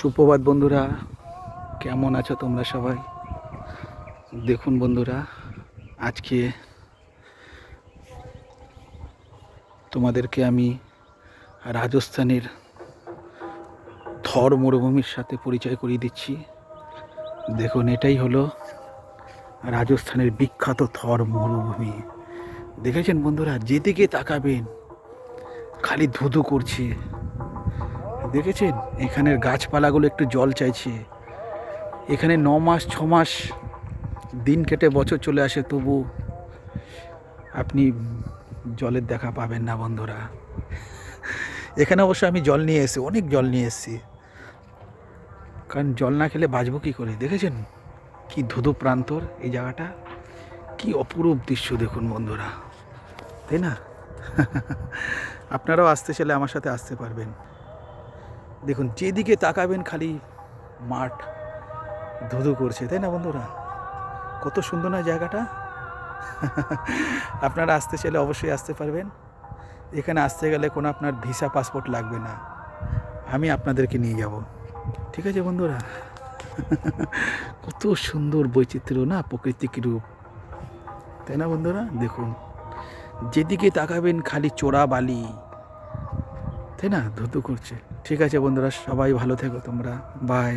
সুপ্রভাত বন্ধুরা, কেমন আছো তোমরা সবাই? দেখুন বন্ধুরা, আজকে তোমাদেরকে আমি রাজস্থানের থর মরুভূমির সাথে পরিচয় করিয়ে দিচ্ছি। দেখুন, এটাই হলো রাজস্থানের বিখ্যাত থর মরুভূমি। দেখেছেন বন্ধুরা, যেদিকে তাকাবেন খালি ধুধু করছে। দেখেছেন, এখানের গাছপালাগুলো একটু জল চাইছে। এখানে 9 মাস 6 মাস দিন কেটে বছর চলে আসে, তবু আপনি জলের দেখা পাবেন না বন্ধুরা। এখানে অবশ্য আমি জল নিয়ে এসেছি, অনেক জল নিয়ে এসেছি, কারণ জল না খেলে বাঁচবো কী করে। দেখেছেন কি ধুধু প্রান্তর এই জায়গাটা, কি অপরূপ দৃশ্য দেখুন বন্ধুরা, তাই না? আপনারাও আসতে চাইলে আমার সাথে আসতে পারবেন। দেখুন, যেদিকে তাকাবেন খালি মাঠ ধুধু করছে, তাই না বন্ধুরা? কত সুন্দর না জায়গাটা। আপনারা আসতে চাইলে অবশ্যই আসতে পারবেন। এখানে আসতে গেলে কোনো আপনার ভিসা পাসপোর্ট লাগবে না, আমি আপনাদেরকে নিয়ে যাব। ঠিক আছে বন্ধুরা? কত সুন্দর বৈচিত্র্য না, প্রাকৃতিক রূপ, তাই না বন্ধুরা? দেখুন, যেদিকে তাকাবেন খালি চোরা বালি, তাই না? ধুধু করছে। ঠিক আছে বন্ধুরা, সবাই ভালো থেকো তোমরা। বাই।